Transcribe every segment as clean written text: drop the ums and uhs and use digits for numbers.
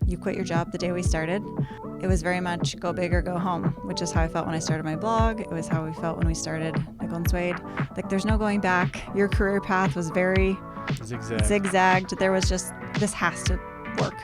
you quit your job the day we started. It was very much go big or go home, which is how I felt when I started my blog. It was how we felt when we started Nickel and Suede. Like, there's no going back. Your career path was very zigzagged. There was just, this has to work.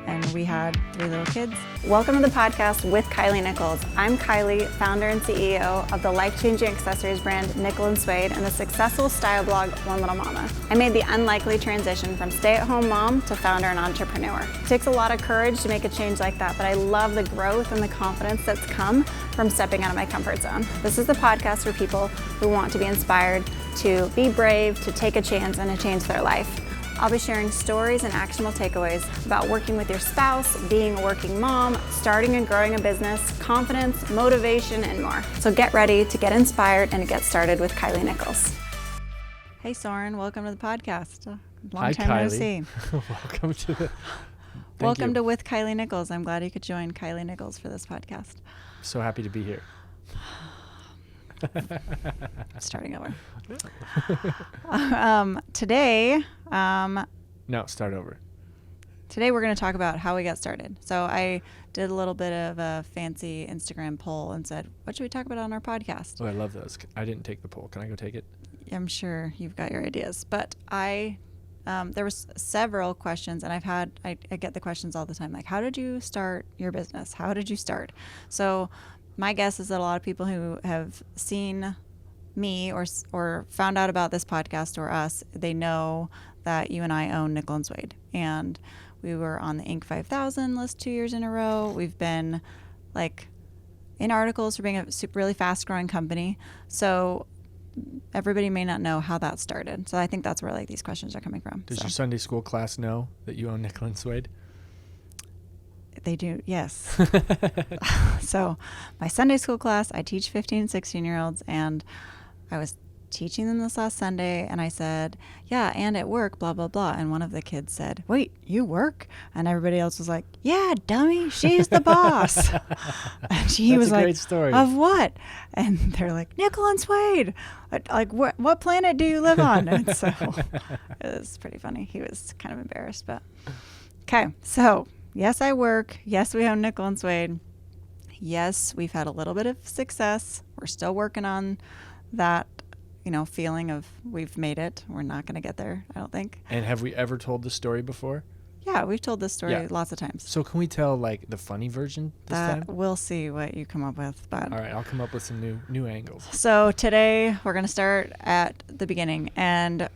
And we had 3 little kids. Welcome to the podcast with Kilee Nichols. I'm Kilee, founder and CEO of the life-changing accessories brand Nickel and Suede and the successful style blog One Little Mama. I made the unlikely transition from stay-at-home mom to founder and entrepreneur. It takes a lot of courage to make a change like that, but I love the growth and the confidence that's come from stepping out of my comfort zone. This is the podcast for people who want to be inspired to be brave, to take a chance, and to change their life. I'll be sharing stories and actionable takeaways about working with your spouse, being a working mom, starting and growing a business, confidence, motivation, and more. So get ready to get inspired and to get started with Kilee Nichols. Hey, Soren, welcome to the podcast. Long time no see. Welcome to the... Welcome to With Kilee Nichols. I'm glad you could join Kilee Nichols for this podcast. So happy to be here. Starting over. Today... No, start over. Today we're going to talk about how we got started. So I did a little bit of a fancy Instagram poll and said, what should we talk about on our podcast? Oh, I love those. I didn't take the poll. Can I go take it? I'm sure you've got your ideas. But there was several questions, and I get the questions all the time, like, how did you start your business? How did you start? So my guess is that a lot of people who have seen me or found out about this podcast or us, they know that you and I own Nickel and Suede, and we were on the Inc. 5000 list 2 years in a row. We've been like in articles for being a really fast growing company. So everybody may not know how that started. So I think that's where like these questions are coming from. Does your Sunday school class know that you own Nickel and Suede? They do, yes. So my Sunday school class, I teach 15 and 16-year-olds, and I was teaching them this last Sunday, and I said, yeah, and at work, blah, blah, blah. And one of the kids said, wait, you work? And everybody else was like, yeah, dummy, she's the boss. And he was like, great story. Of what? And they're like, Nickel and Suede. Like, what planet do you live on? And so it was pretty funny. He was kind of embarrassed, but okay. So yes, I work. Yes, we own Nickel and Suede. Yes, we've had a little bit of success. We're still working on that, feeling of we've made it. We're not going to get there, I don't think. And have we ever told the story before? Yeah, we've told this story lots of times. So can we tell like the funny version this time? We'll see what you come up with. But all right, I'll come up with some new angles. So today we're going to start at the beginning. And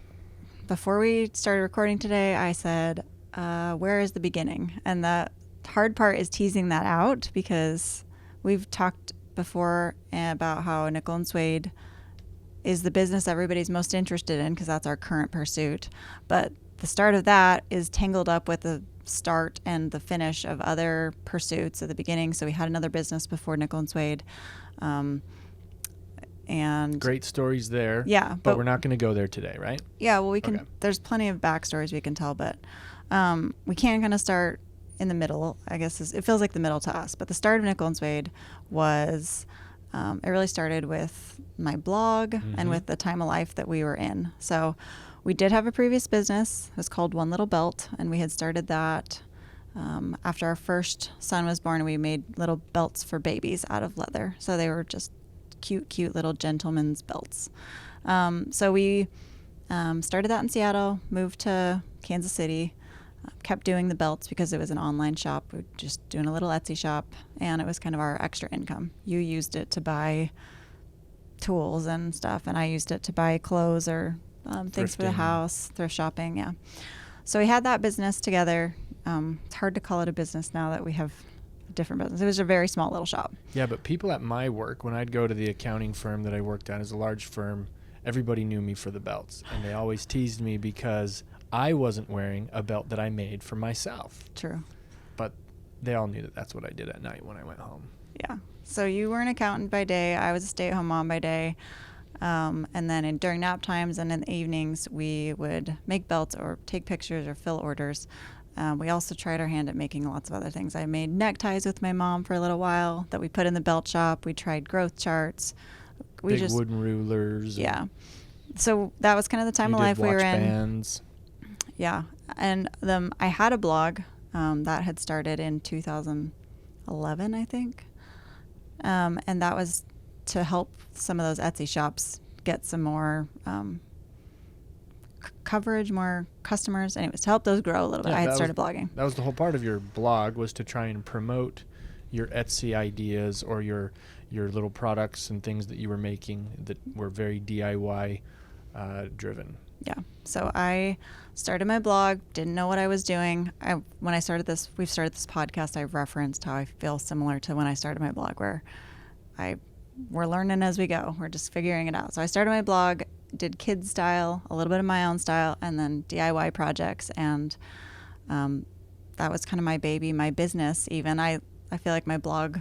before we started recording today, I said, where is the beginning? And the hard part is teasing that out, because we've talked before about how Nickel and Suede is the business everybody's most interested in, because that's our current pursuit. But the start of that is tangled up with the start and the finish of other pursuits at the beginning. So we had another business before Nickel and Suede. And great stories there. Yeah. But we're not going to go there today, right? Yeah, well, we can. Okay. There's plenty of backstories we can tell, but we can kind of start in the middle, I guess. It feels like the middle to us. But the start of Nickel and Suede was... it really started with my blog and with the time of life that we were in. So we did have a previous business. It was called One Little Belt, and we had started that after our first son was born. We made little belts for babies out of leather. So they were just cute little gentleman's belts. So we started that in Seattle, moved to Kansas City, kept doing the belts because it was an online shop. We were just doing a little Etsy shop, and it was kind of our extra income. You used it to buy tools and stuff, and I used it to buy clothes or things for the house, thrift shopping, yeah. So we had that business together. It's hard to call it a business now that we have a different business. It was a very small little shop. Yeah, but people at my work, when I'd go to the accounting firm that I worked at, as a large firm, everybody knew me for the belts, and they always teased me because I wasn't wearing a belt that I made for myself. True. But they all knew that that's what I did at night when I went home. Yeah. So you were an accountant by day. I was a stay-at-home mom by day. And then during nap times and in the evenings, we would make belts or take pictures or fill orders. We also tried our hand at making lots of other things. I made neckties with my mom for a little while that we put in the belt shop. We tried growth charts. Big wooden rulers. Yeah. So that was kind of the time of life we were in. Bands. Yeah. And I had a blog That had started in 2011, I think. And that was to help some of those Etsy shops get some more coverage, more customers. Anyways, to help those grow a little bit, I had started blogging. That was the whole part of your blog, was to try and promote your Etsy ideas or your little products and things that you were making that were very DIY driven. Yeah. So I started my blog, didn't know what I was doing. When I started this, we've started this podcast, I referenced how I feel similar to when I started my blog, where we're learning as we go. We're just figuring it out. So I started my blog, did kids style, a little bit of my own style, and then DIY projects. And that was kind of my baby, my business even. I feel like my blog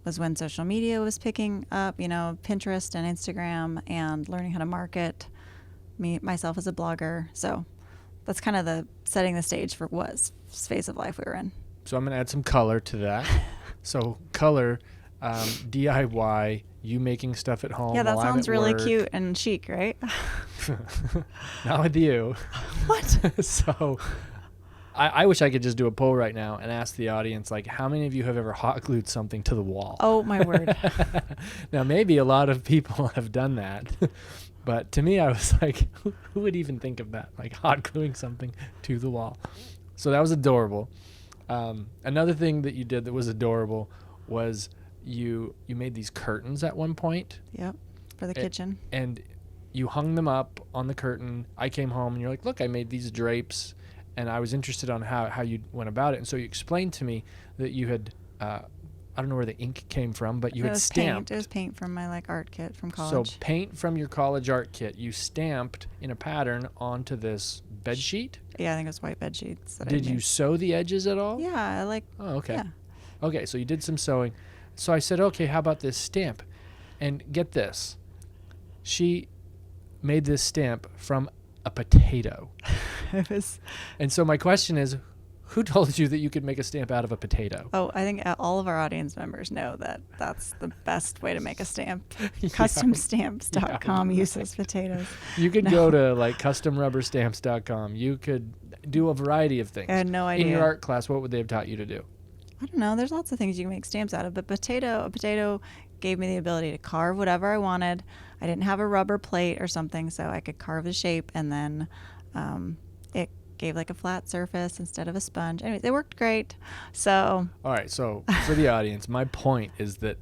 was when social media was picking up, Pinterest and Instagram, and learning how to market myself as a blogger. So that's kind of the setting the stage for what phase of life we were in. So I'm going to add some color to that. So color, DIY, you making stuff at home. Yeah, that while I'm sounds at really work. cute and chic, right? Not with you. What? So I wish I could just do a poll right now and ask the audience, like, how many of you have ever hot glued something to the wall? Oh, my word. Now, maybe a lot of people have done that. But to me, I was like, who would even think of that? Like hot gluing something to the wall. So that was adorable. Another thing that you did that was adorable was you made these curtains at one point. Yep, for the kitchen. And you hung them up on the curtain. I came home and you're like, look, I made these drapes. And I was interested on how you went about it. And so you explained to me that you had, I don't know where the ink came from, but you had stamped. It was paint from my art kit from college. So paint from your college art kit, you stamped in a pattern onto this bed sheet? Yeah, I think it was white bed sheets. Did you sew the edges at all? Yeah, Oh, okay. Yeah. Okay, so you did some sewing. So I said, okay, how about this stamp? And get this. She made this stamp from a potato. It was. And so my question is, who told you that you could make a stamp out of a potato? Oh, I think all of our audience members know that that's the best way to make a stamp. Yeah. Customstamps.com uses potatoes. You could go to like customrubberstamps.com. You could do a variety of things. I had no idea. In your art class, what would they have taught you to do? I don't know. There's lots of things you can make stamps out of, but a potato gave me the ability to carve whatever I wanted. I didn't have a rubber plate or something, so I could carve the shape, and then it gave like a flat surface instead of a sponge. Anyway, it worked great. So. All right. So for the audience, my point is that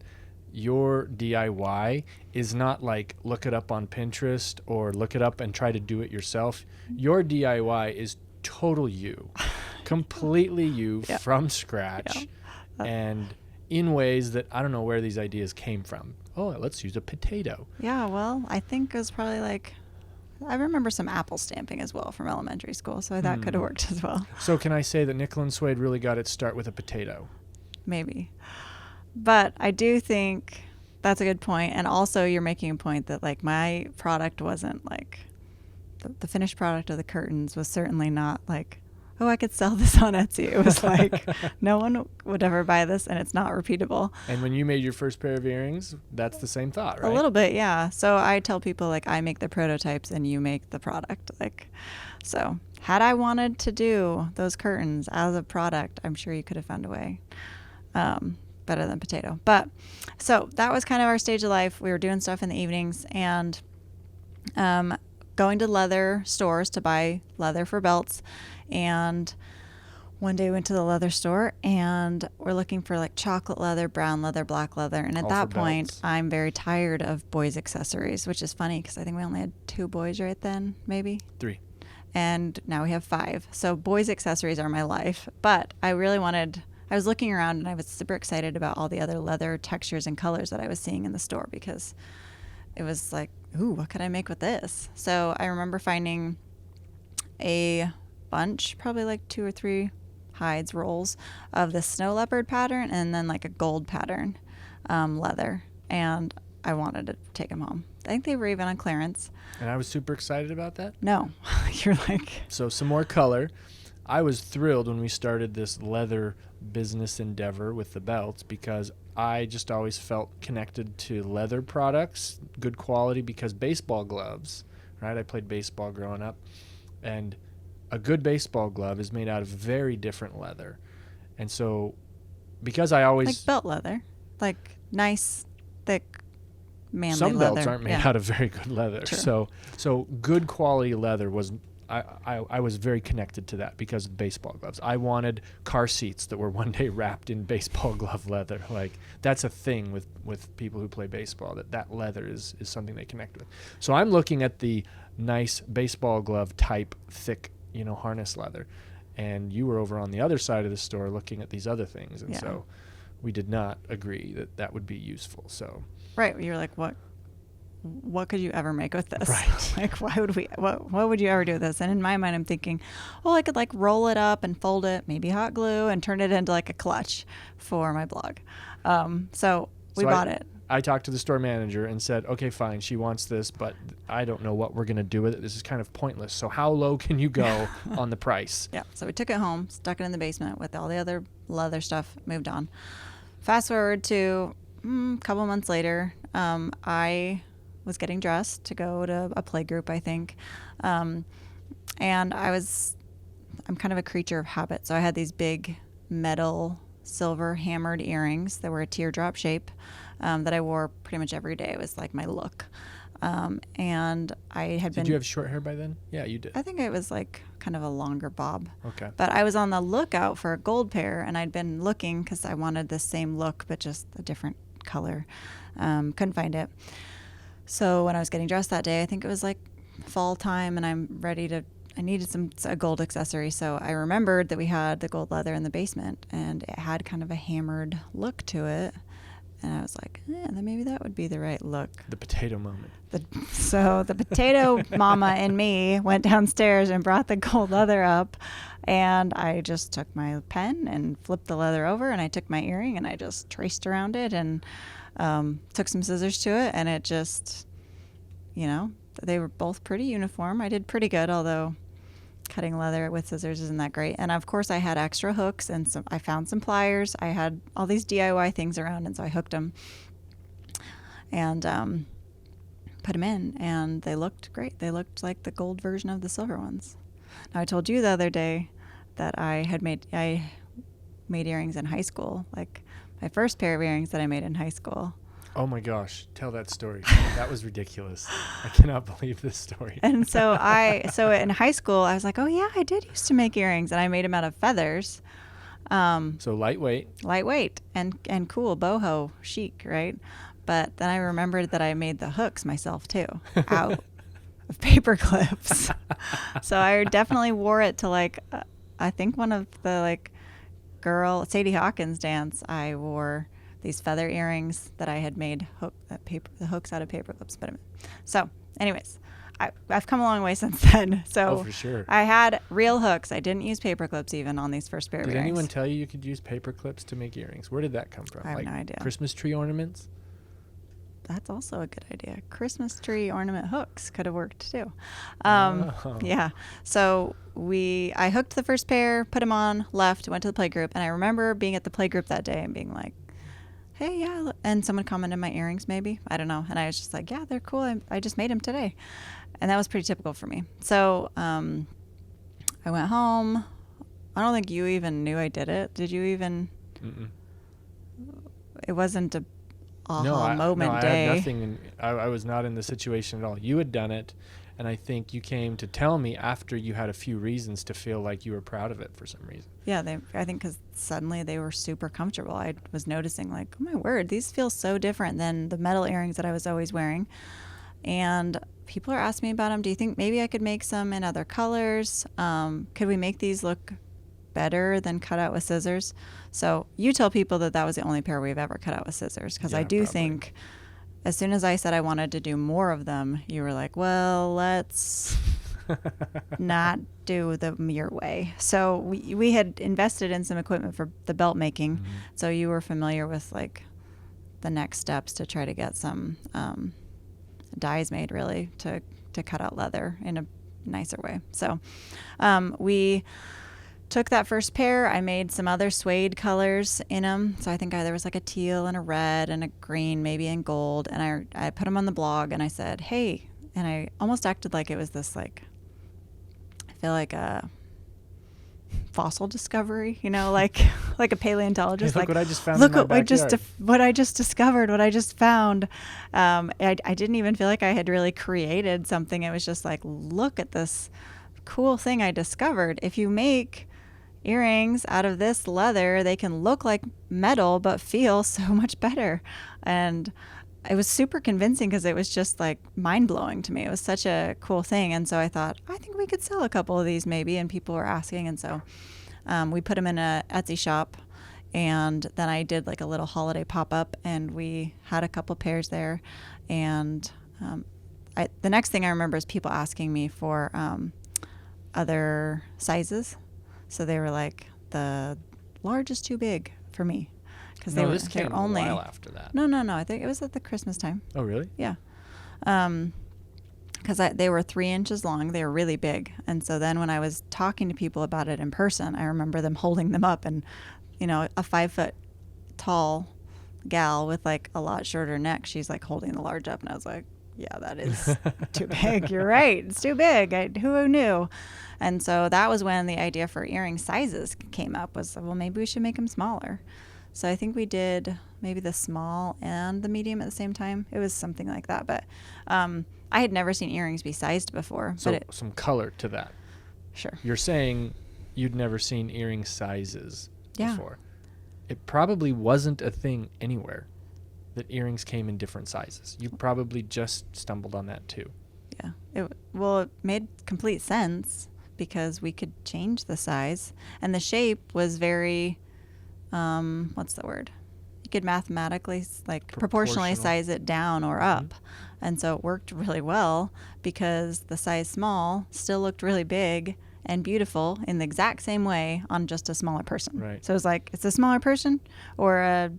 your DIY is not like look it up on Pinterest or look it up and try to do it yourself. Your DIY is total you, completely you from scratch, and in ways that I don't know where these ideas came from. Oh, let's use a potato. Yeah, well, I think it was probably I remember some apple stamping as well from elementary school, so that could have worked as well. So can I say that Nickel and Suede really got its start with a potato? Maybe. But I do think that's a good point. And also you're making a point that my product wasn't the finished product of the curtains was certainly not oh, I could sell this on Etsy. It was no one would ever buy this, and it's not repeatable. And when you made your first pair of earrings, that's the same thought, right? A little bit, yeah. So I tell people, I make the prototypes and you make the product. So had I wanted to do those curtains as a product, I'm sure you could have found a way better than potato. But so that was kind of our stage of life. We were doing stuff in the evenings and going to leather stores to buy leather for belts. And one day we went to the leather store and we're looking for chocolate leather, brown leather, black leather. And at that point, I'm very tired of boys' accessories, which is funny because I think we only had 2 boys right then, maybe 3. And now we have 5. So boys' accessories are my life. But I was looking around and I was super excited about all the other leather textures and colors that I was seeing in the store because it was ooh, what could I make with this? So I remember finding a bunch, probably 2 or 3 hides rolls of the snow leopard pattern and then a gold pattern leather, and I wanted to take them home. I think they were even on clearance. And I was super excited about that. No. You're So some more color. I was thrilled when we started this leather business endeavor with the belts because I just always felt connected to leather products, good quality, because baseball gloves, right? I played baseball growing up, and a good baseball glove is made out of very different leather. And so because I always... Like belt leather. Like nice, thick, manly some leather. belts aren't made out of very good leather. True. So good quality leather was... I was very connected to that because of baseball gloves. I wanted car seats that were one day wrapped in baseball glove leather. Like that's a thing with people who play baseball, that leather is something they connect with. So I'm looking at the nice baseball glove type thick, harness leather. And you were over on the other side of the store looking at these other things. And so we did not agree that would be useful. So right. You're like, what could you ever make with this? Right. Like, what would you ever do with this? And in my mind, I'm thinking, well, I could like roll it up and fold it, maybe hot glue, and turn it into like a clutch for my blog. So we bought it. I talked to the store manager and said, okay, fine, she wants this, but I don't know what we're going to do with it. This is kind of pointless. So how low can you go on the price? Yeah. So we took it home, stuck it in the basement with all the other leather stuff, moved on. Fast forward to a couple months later, I was getting dressed to go to a play group, I think. And I'm kind of a creature of habit. So I had these big metal silver hammered earrings that were a teardrop shape that I wore pretty much every day. It was like my look. And I had Did you have short hair by then? Yeah, you did. I think it was like kind of a longer bob. Okay. But I was on the lookout for a gold pair, and I'd been looking because I wanted the same look, but just a different color. Couldn't find it. So when I was getting dressed that day, I think it was like fall time, and I needed a gold accessory. So I remembered that we had the gold leather in the basement, and it had kind of a hammered look to it. And I was like, then maybe that would be the right look. The potato moment. So the potato mama in me went downstairs and brought the gold leather up, and I just took my pen and flipped the leather over, and I took my earring and I just traced around it and took some scissors to it, and it just, they were both pretty uniform. I did pretty good, although cutting leather with scissors isn't that great. And of course I had extra hooks, and I found some pliers. I had all these DIY things around, and so I hooked them and put them in, and they looked great. They looked like the gold version of the silver ones. Now I told you the other day that I made earrings in high school, like my first pair of earrings that I made in high school. Oh my gosh, tell that story. That was ridiculous. I cannot believe this story. And so in high school, I was like, oh yeah, I did used to make earrings, and I made them out of feathers. So lightweight and cool, boho chic, right? But then I remembered that I made the hooks myself too, out of paper clips. So I definitely wore it to I think one of the Sadie Hawkins dance. I wore these feather earrings that I had made the hooks out of paper clips. So anyways, I've come a long way since then. So for sure. I had real hooks. I didn't use paper clips even on these first pair of earrings. Did anyone tell you could use paper clips to make earrings? Where did that come from? I have no idea. Christmas tree ornaments? That's also a good idea. Christmas tree ornament hooks could have worked too. Yeah. So I hooked the first pair, put them on, left, went to the playgroup, and I remember being at the playgroup that day and being like, hey, yeah, and someone commented my earrings maybe. I don't know. And I was just like, yeah, they're cool. I just made them today. And that was pretty typical for me. So I went home. I don't think you even knew I did it. Did you even? Mm-mm. It wasn't a moment day. I had nothing. I was not in the situation at all. You had done it, and I think you came to tell me after you had a few reasons to feel like you were proud of it for some reason. Yeah, I think because suddenly they were super comfortable. I was noticing oh my word, these feel so different than the metal earrings that I was always wearing. And people are asking me about them. Do you think maybe I could make some in other colors? Could we make these look better than cut out with scissors? So you tell people that was the only pair we've ever cut out with scissors, because I do probably think as soon as I said I wanted to do more of them, you were like, well, let's not do them your way. So we had invested in some equipment for the belt making. Mm-hmm. So you were familiar with the next steps to try to get some dies made really to cut out leather in a nicer way. So we took that first pair. I made some other suede colors in them. So I think there was a teal and a red and a green, maybe in gold. And I put them on the blog, and I said, hey, and I almost acted like it was this I feel like fossil discovery, like like a paleontologist. Hey, look like, what I just found look in my what I just backyard. what I just discovered, what I just found. I didn't even feel like I had really created something. It was just like, look at this cool thing I discovered. If you make earrings out of this leather, they can look like metal but feel so much better. And it was super convincing because it was just like mind blowing to me. It was such a cool thing. And so I thought, I think we could sell a couple of these maybe. And people were asking. And so we put them in a Etsy shop. And then I did like a little holiday pop up, and we had a couple pairs there. And the next thing I remember is people asking me for other sizes. So they were like, the large is too big for me. Because No, they were this came only a while after that. No. I think it was at the Christmas time. Oh, really? Yeah. Because they were 3 inches long. They were really big. And so then when I was talking to people about it in person, I remember them holding them up, and, a 5 foot tall gal with like a lot shorter neck, she's like holding the large up. And I was like, yeah, that is too big. You're right. It's too big. Who knew? And so that was when the idea for earring sizes came up, was, well, maybe we should make them smaller. So I think we did maybe the small and the medium at the same time. It was something like that. But I had never seen earrings be sized before. So some color to that. Sure. You're saying you'd never seen earring sizes Yeah. before. It probably wasn't a thing anywhere that earrings came in different sizes. You probably just stumbled on that too. Yeah. It made complete sense because we could change the size. And the shape was very... what's the word? You could mathematically proportionally size it down or up. And so it worked really well because the size small still looked really big and beautiful in the exact same way on just a smaller person. Right. So it was like, it's a smaller person or a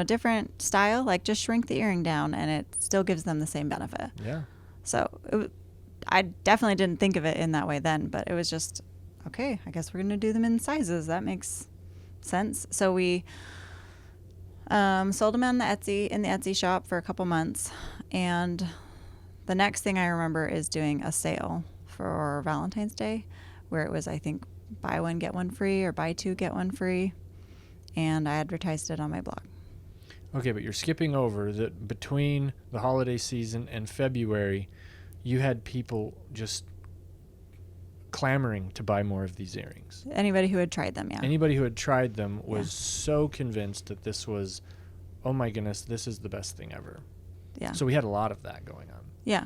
different style, like just shrink the earring down and it still gives them the same benefit. Yeah. So I definitely didn't think of it in that way then, but it was just, okay, I guess we're going to do them in sizes. That makes sense. So we sold them in the Etsy shop for a couple months, and the next thing I remember is doing a sale for Valentine's Day, where it was, I think, buy one get one free or buy two get one free, and I advertised it on my blog. Okay, but you're skipping over that between the holiday season and February, you had people just clamoring to buy more of these earrings. Anybody who had tried them, yeah. Anybody who had tried them was so convinced that this was, oh my goodness, this is the best thing ever. Yeah. So we had a lot of that going on. Yeah.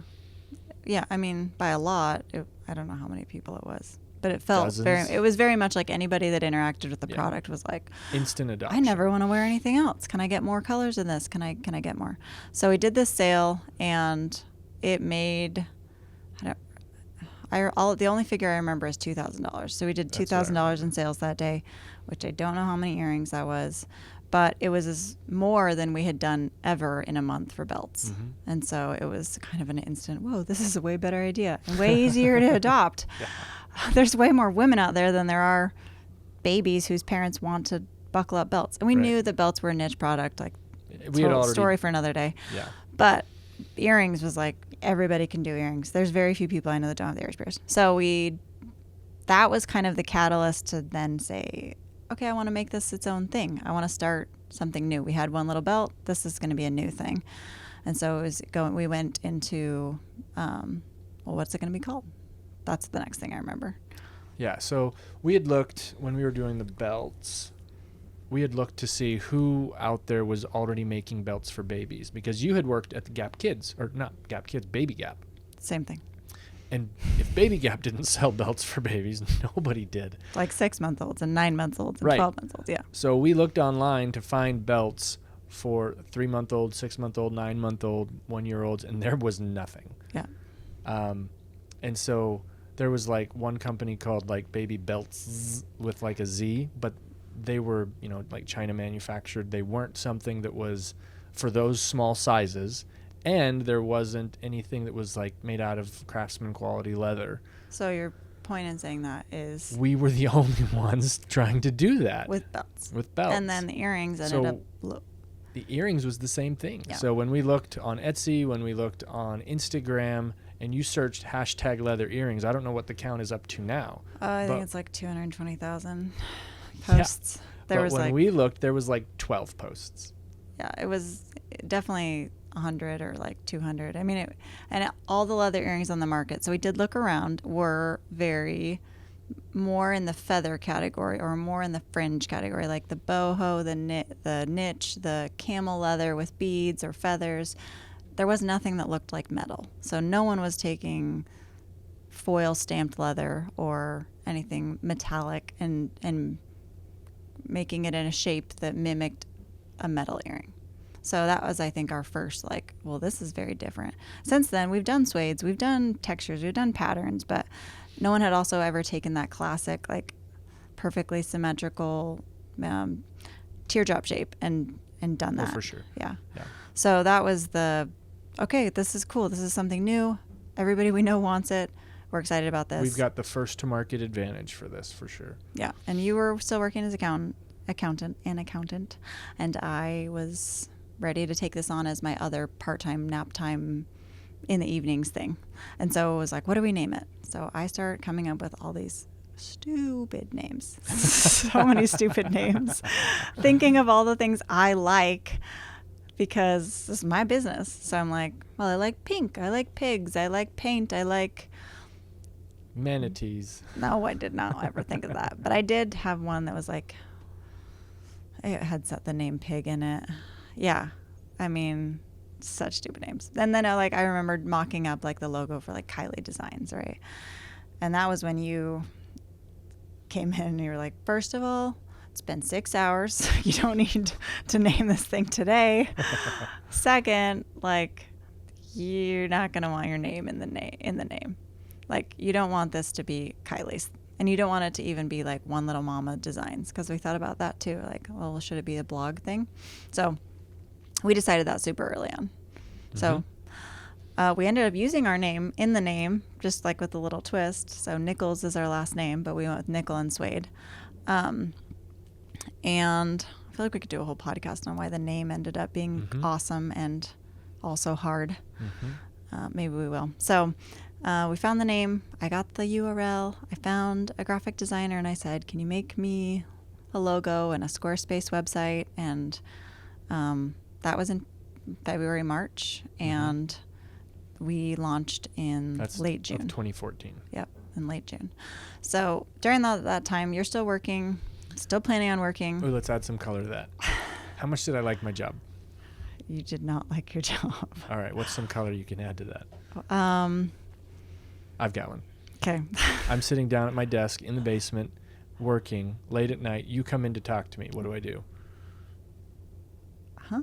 Yeah, I mean, by a lot, I don't know how many people it was. But it felt Dozens. it was very much like anybody that interacted with the product was like, instant adoption. I never want to wear anything else. Can I get more colors in this? Can I get more? So we did this sale, and it made, the only figure I remember is $2,000. So we did $2,000 in sales that day, which I don't know how many earrings that was, but it was more than we had done ever in a month for belts. Mm-hmm. And so it was kind of an instant, whoa, this is a way better idea and way easier to adopt. Yeah. There's way more women out there than there are babies whose parents want to buckle up belts. And we knew that belts were a niche product, like we had already, story for another day. Yeah. But earrings was like, everybody can do earrings. There's very few people I know that don't have the earrings. So that was kind of the catalyst to then say, okay, I want to make this its own thing. I want to start something new. We had one little belt. This is going to be a new thing. And so we went into, what's it going to be called? That's the next thing I remember. Yeah. So we had looked, when we were doing the belts, we had looked to see who out there was already making belts for babies, because you had worked at the Gap Kids, or not Gap Kids, Baby Gap. Same thing. And if Baby Gap didn't sell belts for babies, nobody did. Like 6-month-olds and 9-month-olds and 12-month-olds, yeah. So we looked online to find belts for 3-month-old, 6-month-old, 9-month-old, 1-year-olds, and there was nothing. Yeah. And so there was like one company called like Baby Belts with like a Z, but they were, like China manufactured. They weren't something that was for those small sizes. And there wasn't anything that was like made out of Craftsman quality leather. So your point in saying that is we were the only ones trying to do that with belts. With belts. And then the earrings ended up. The earrings was the same thing. Yeah. So when we looked on Etsy, when we looked on Instagram, and you searched hashtag leather earrings. I don't know what the count is up to now. I think it's like 220,000 posts. Yeah. There but was when we looked, there was like 12 posts. Yeah, it was definitely 100 or like 200. I mean, all the leather earrings on the market. So we did look around, were very more in the feather category or more in the fringe category, like the boho, the niche, the camel leather with beads or feathers. There was nothing that looked like metal. So no one was taking foil stamped leather or anything metallic and making it in a shape that mimicked a metal earring. So that was, I think, our first well, this is very different. Since then, we've done suedes, we've done textures, we've done patterns, but no one had also ever taken that classic, perfectly symmetrical teardrop shape and done that. Oh, for sure. Yeah. So that was okay, this is cool. This is something new. Everybody we know wants it. We're excited about this. We've got the first to market advantage for this, for sure. Yeah. And you were still working as accountant, and I was ready to take this on as my other part-time nap time in the evenings thing. And so it was like, what do we name it? So I start coming up with all these stupid names. So many stupid names. Thinking of all the things I like because this is my business. So I'm like, well, I like pink. I like pigs. I like paint. I like manatees. No, I did not ever think of that. But I did have one that was like, it had the name pig in it. Yeah. I mean, such stupid names. And then I remembered mocking up the logo for Kilee Designs, right? And that was when you came in and you were like, first of all, it's been 6 hours. You don't need to name this thing today. Second, you're not going to want your name in the name. You don't want this to be Kilee's. And you don't want it to even be One Little Mama Designs, because we thought about that too. Well, should it be a blog thing? So we decided that super early on. Mm-hmm. So we ended up using our name in the name, just with a little twist. So Nichols is our last name, but we went with Nickel and Suede. And I feel like we could do a whole podcast on why the name ended up being awesome and also hard. Maybe we will. So we found the name. I got the URL. I found a graphic designer and I said, can you make me a logo and a Squarespace website? And that was in February, March. And we launched in late June. Of 2014. Yep, in late June. So during that time, you're still working, still planning on working. Oh, let's add some color to that. How much did I like my job? You did not like your job. All right, what's some color you can add to that? I've got one. Okay. I'm sitting down at my desk in the basement, working late at night. You come in to talk to me. What do? Huh?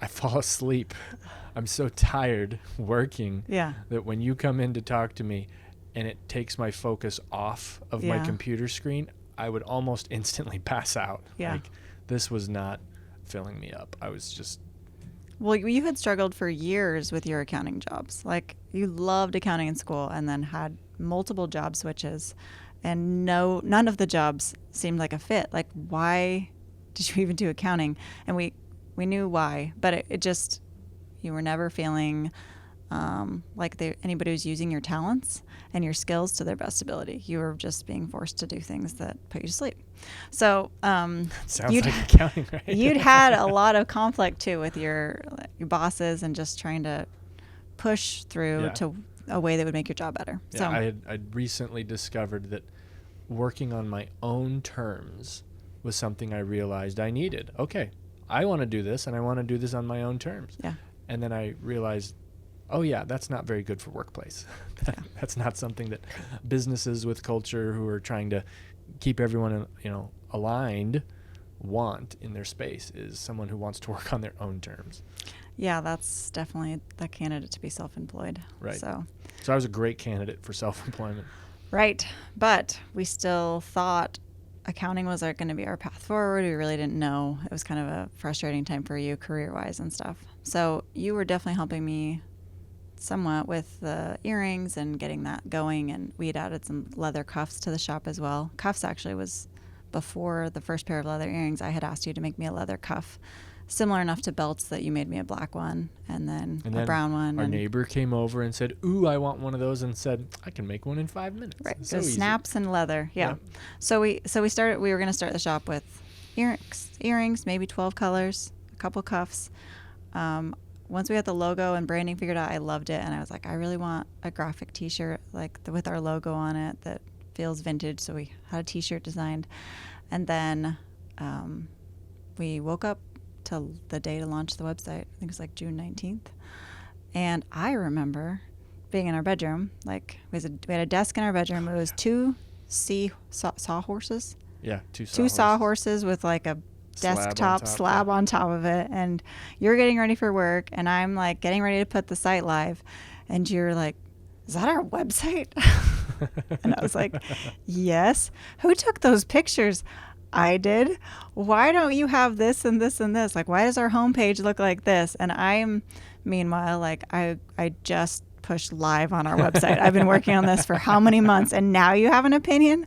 I fall asleep. I'm so tired working that when you come in to talk to me and it takes my focus off of my computer screen, I would almost instantly pass out. Yeah. This was not filling me up. I was just... Well, you had struggled for years with your accounting jobs. You loved accounting in school and then had multiple job switches, and none of the jobs seemed like a fit. Why did you even do accounting? And we knew why, but it just, you were never feeling anybody was using your talents and your skills to their best ability. You were just being forced to do things that put you to sleep. So sounds like accounting, right? You'd had a lot of conflict too with your bosses and just trying to push through to a way that would make your job better. Yeah, so I'd recently discovered that working on my own terms was something I realized I needed. Okay, I want to do this, and I want to do this on my own terms. Yeah. And then I realized, oh yeah, that's not very good for workplace. That's not something that businesses with culture who are trying to keep everyone, aligned want in their space, is someone who wants to work on their own terms. Yeah, that's definitely the candidate to be self-employed. Right. So I was a great candidate for self-employment. Right. But we still thought accounting was going to be our path forward. We really didn't know. It was kind of a frustrating time for you career-wise and stuff. So you were definitely helping me somewhat with the earrings and getting that going, and we had added some leather cuffs to the shop as well. Cuffs actually was before the first pair of leather earrings. I had asked you to make me a leather cuff similar enough to belts that you made me a black one and then a brown one. Our neighbor came over and said, "Ooh, I want one of those," and said, "I can make one in 5 minutes." Right. So easy. Snaps and leather. Yeah. So we started. We were going to start the shop with earrings, maybe 12 colors, a couple cuffs. Once we had the logo and branding figured out, I loved it, and I was like, I really want a graphic T-shirt with our logo on it that feels vintage. So we had a T-shirt designed, and then we woke up to the day to launch the website. I think it was like June 19th, and I remember being in our bedroom. Like we had a desk in our bedroom. It was two sawhorses. Yeah, two sawhorses with like a desktop slab on top of it, and you're getting ready for work, and I'm like getting ready to put the site live, and you're like, "Is that our website?" And I was like, "Yes." "Who took those pictures?" "I did." "Why don't you have this and this and this? Like, why does our homepage look like this?" And I'm, meanwhile, like I just pushed live on our website. I've been working on this for how many months, and now you have an opinion?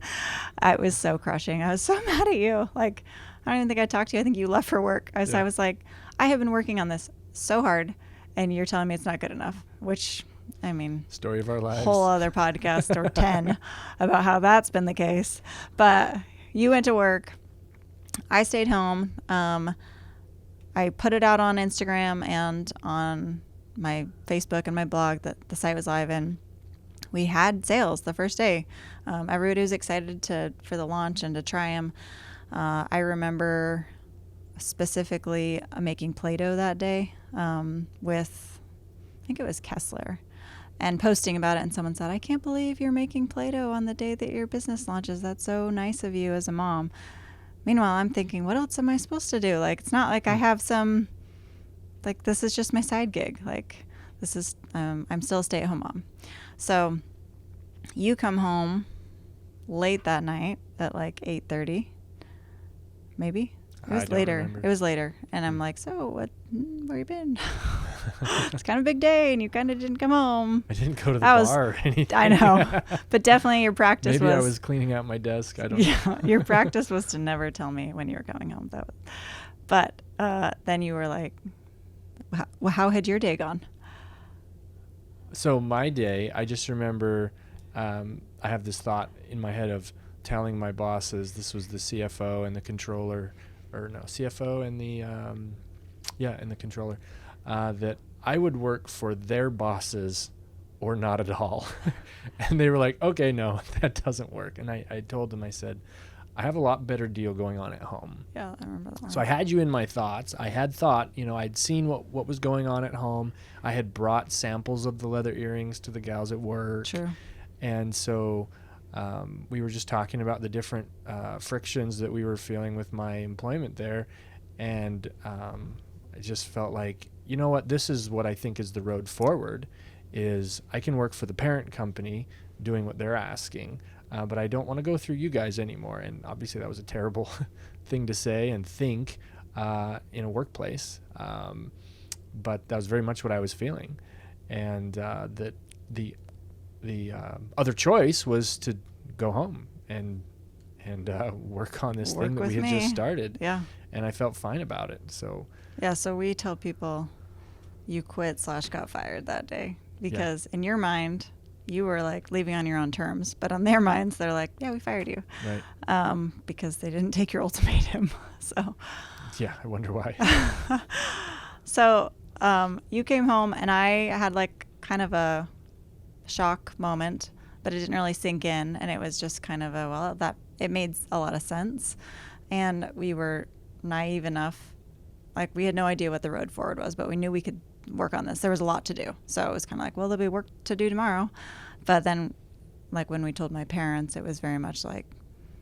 It was so crushing. I was so mad at you. Like, I don't even think I talked to you. I think you left for work. I was like, I have been working on this so hard, and you're telling me it's not good enough, which, I mean, story of our lives. Whole other podcast or 10 about how that's been the case. But you went to work. I stayed home. I put it out on Instagram and on my Facebook and my blog that the site was live, and we had sales the first day. Everybody was excited for the launch and to try them. I remember specifically making Play-Doh that day with, I think it was Kessler, and posting about it, and someone said, "I can't believe you're making Play-Doh on the day that your business launches. That's so nice of you as a mom." Meanwhile, I'm thinking, what else am I supposed to do? Like, it's not like I have some, like, this is just my side gig. Like, this is, I'm still a stay-at-home mom. So you come home late that night at like 8:30, maybe. It was later. It was later. And I'm like, "So where you been?" It's kind of a big day, and you kind of didn't come home. I didn't go to the bar or anything. I know. But definitely your practice Maybe I was cleaning out my desk. I don't know. Your practice was to never tell me when you were coming home. But then you were like, how had your day gone? So my day, I just remember I have this thought in my head of telling my bosses, this was the CFO and the controller, or no, CFO and the controller, that I would work for their bosses or not at all. And they were like, "Okay, no, that doesn't work." And I told them, I said, "I have a lot better deal going on at home." Yeah, I remember that one. So I had you in my thoughts. I had thought, I'd seen what was going on at home. I had brought samples of the leather earrings to the gals at work. Sure. And so we were just talking about the different frictions that we were feeling with my employment there. And I just felt like, you know what, this is what I think is the road forward, is I can work for the parent company doing what they're asking, but I don't want to go through you guys anymore. And obviously that was a terrible thing to say and think in a workplace. But that was very much what I was feeling. And that the other choice was to go home and work on this thing that we had just started. Yeah. And I felt fine about it. So yeah, so we tell people you quit / got fired that day because in your mind you were like leaving on your own terms, but on their minds they're like, "Yeah, we fired you." Right. Because they didn't take your ultimatum. So yeah, I wonder why. So you came home, and I had like kind of a shock moment, but it didn't really sink in, and it was just kind of it made a lot of sense. And we were naive enough, like we had no idea what the road forward was, but we knew we could work on this. There was a lot to do, so it was kind of like, well, there'll be work to do tomorrow. But then, like when we told my parents, it was very much like,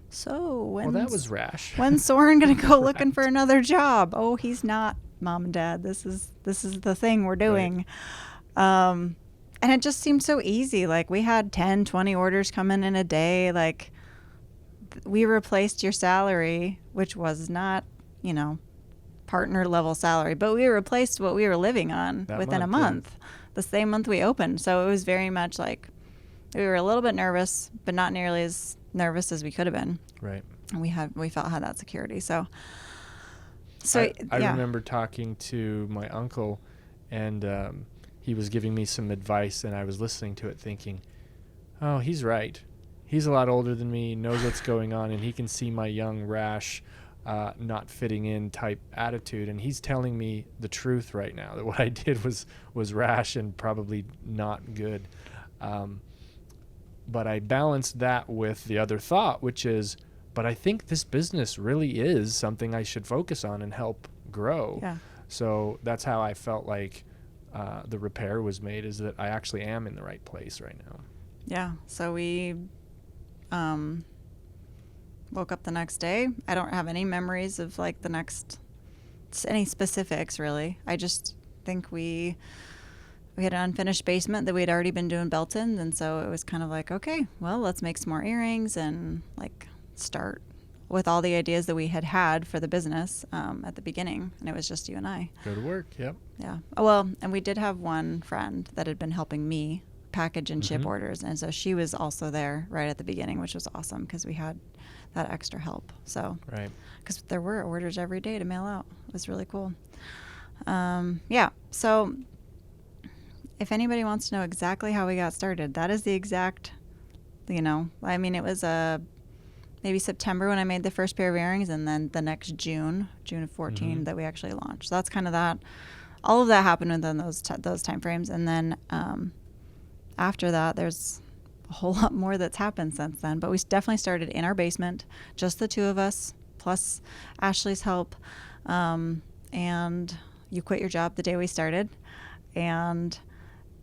so when that was rash. When's Soren gonna go looking for another job? Oh, he's not, Mom and Dad. This is the thing we're doing. Right. And it just seemed so easy. Like we had 10, 20 orders come in a day. Like we replaced your salary, which was not, partner level salary, but we replaced what we were living on within a month, the same month we opened. So it was very much like we were a little bit nervous, but not nearly as nervous as we could have been. Right. And we felt had that security. So So I yeah. remember talking to my uncle, and he was giving me some advice, and I was listening to it thinking, oh, he's right. He's a lot older than me, knows what's going on, and he can see my young, rash, not fitting in type attitude. And he's telling me the truth right now, that what I did was rash and probably not good. But I balanced that with the other thought, which is, but I think this business really is something I should focus on and help grow. Yeah. So that's how I felt like the repair was made, is that I actually am in the right place right now. Yeah. So we woke up the next day. I don't have any memories of like any specifics really. I just think we had an unfinished basement that we had already been doing belts in, and so it was kind of like, okay, well, let's make some more earrings and like start with all the ideas that we had for the business at the beginning, and it was just you and I. Go to work. Yep. Yeah. Oh, well, and we did have one friend that had been helping me package and ship orders, and so she was also there right at the beginning, which was awesome because we had that extra help. So Right. because there were orders every day to mail out. It was really cool. Yeah. So if anybody wants to know exactly how we got started, that is the exact, I mean, it was maybe September when I made the first pair of earrings, and then the next June of 14 that we actually launched. So that's kind of that. All of that happened within those time frames, and then after that, there's a whole lot more that's happened since then. But we definitely started in our basement, just the two of us, plus Ashley's help. And you quit your job the day we started, and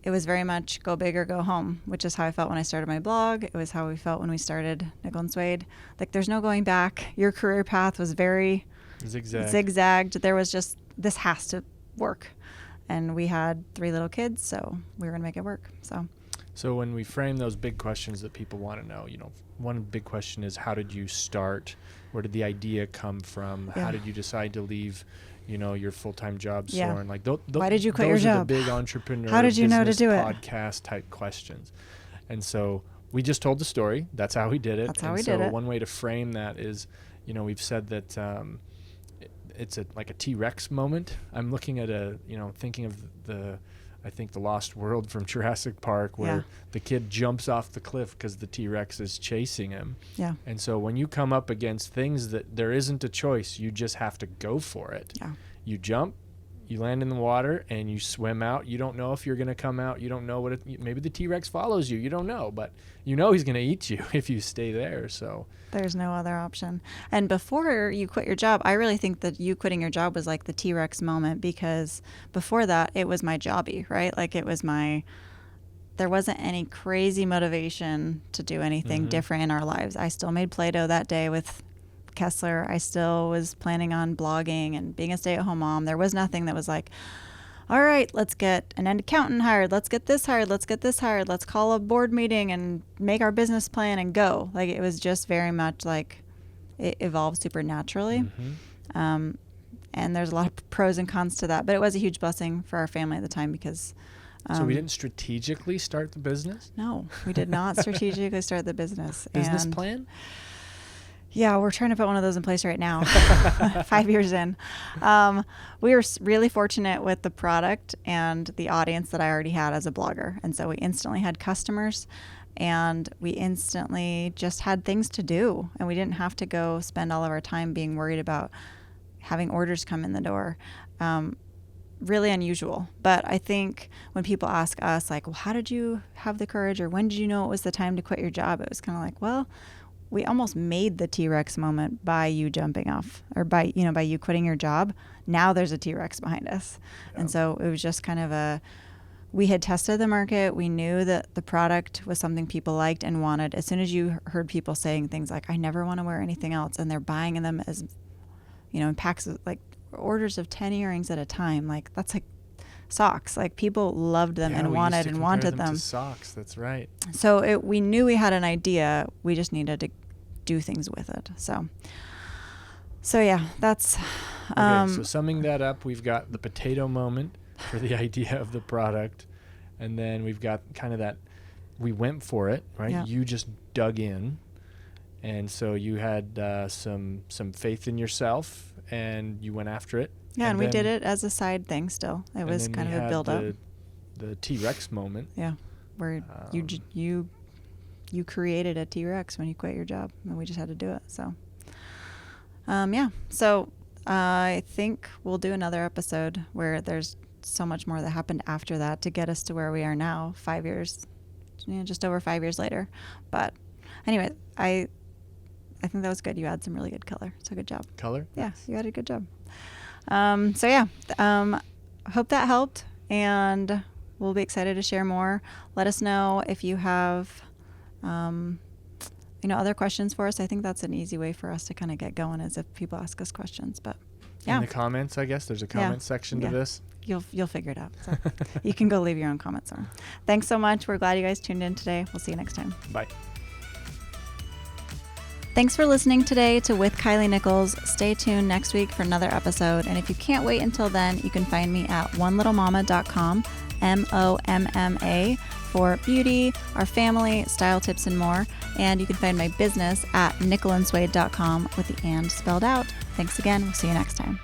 it was very much go big or go home, which is how I felt when I started my blog. It was how we felt when we started Nickel and Suede. Like, there's no going back. Your career path was very zigzagged. There was just, this has to work. And we had 3 little kids, so we were going to make it work. So when we frame those big questions that people want to know, one big question is, how did you start? Where did the idea come from? Yeah. How did you decide to leave, your full-time job, Yeah. Soren? Like, why did you quit your Those are job? the big entrepreneur How did you know to business do it? podcast type questions. And so we just told the story. That's how we did it. That's how and we so did it. one way to frame that is, we've said that it's like a T-Rex moment. I'm looking at thinking of I think the Lost World from Jurassic Park, where the kid jumps off the cliff because the T-Rex is chasing him. Yeah. And so when you come up against things that there isn't a choice, you just have to go for it. Yeah. You jump, you land in the water, and you swim out. You don't know if you're going to come out. You don't know maybe the T-Rex follows you. You don't know, but he's going to eat you if you stay there. So there's no other option. And before you quit your job, I really think that you quitting your job was like the T-Rex moment, because before that, it was my jobby, right? Like, there wasn't any crazy motivation to do anything different in our lives. I still made Play-Doh that day with Kessler. I still was planning on blogging and being a stay-at-home mom. There was nothing that was like, all right, let's get an accountant hired. Let's get this hired. Let's get this hired. Let's call a board meeting and make our business plan and go. Like, it was just very much like it evolved supernaturally. And there's a lot of pros and cons to that, but it was a huge blessing for our family at the time because so we didn't strategically start the business? No, we did not strategically start the business. Business plan? Yeah, we're trying to put one of those in place right now, 5 years in. We were really fortunate with the product and the audience that I already had as a blogger. And so we instantly had customers, and we instantly just had things to do. And we didn't have to go spend all of our time being worried about having orders come in the door. Really unusual. But I think when people ask us, like, well, how did you have the courage, or when did you know it was the time to quit your job? It was kind of like, well, we almost made the T-Rex moment by you jumping off, or by you quitting your job. Now there's a T-Rex behind us. Yeah. And so it was just kind of we had tested the market. We knew that the product was something people liked and wanted. As soon as you heard people saying things like, I never want to wear anything else, and they're buying them as, in packs of, like, orders of 10 earrings at a time, like, that's like socks. Like, people loved them and wanted them. To socks. That's right. So we knew we had an idea. We just needed to do things with it. So yeah, that's. Okay, so summing that up, we've got the potato moment for the idea of the product, and then we've got kind of that we went for it, right? Yeah. You just dug in, and so you had some faith in yourself and you went after it. Yeah, and we did it as a side thing still. It was kind of a build up. The T-Rex moment. Yeah, where you created a T-Rex when you quit your job, and we just had to do it. So, yeah. So I think we'll do another episode where there's so much more that happened after that to get us to where we are now, 5 years, just over 5 years later. But anyway, I think that was good. You had some really good color. So good job. Color? Yeah, you had a good job. So yeah, hope that helped, and we'll be excited to share more. Let us know if you have, other questions for us. I think that's an easy way for us to kind of get going, is if people ask us questions. But yeah, in the comments, I guess there's a comment section to this. You'll figure it out. So you can go leave your own comments on. Thanks so much. We're glad you guys tuned in today. We'll see you next time. Bye. Thanks for listening today to With Kilee Nichols. Stay tuned next week for another episode. And if you can't wait until then, you can find me at onelittle.mama.com, MOMMA, for beauty, our family, style tips, and more. And you can find my business at nickelandswade.com with the and spelled out. Thanks again. We'll see you next time.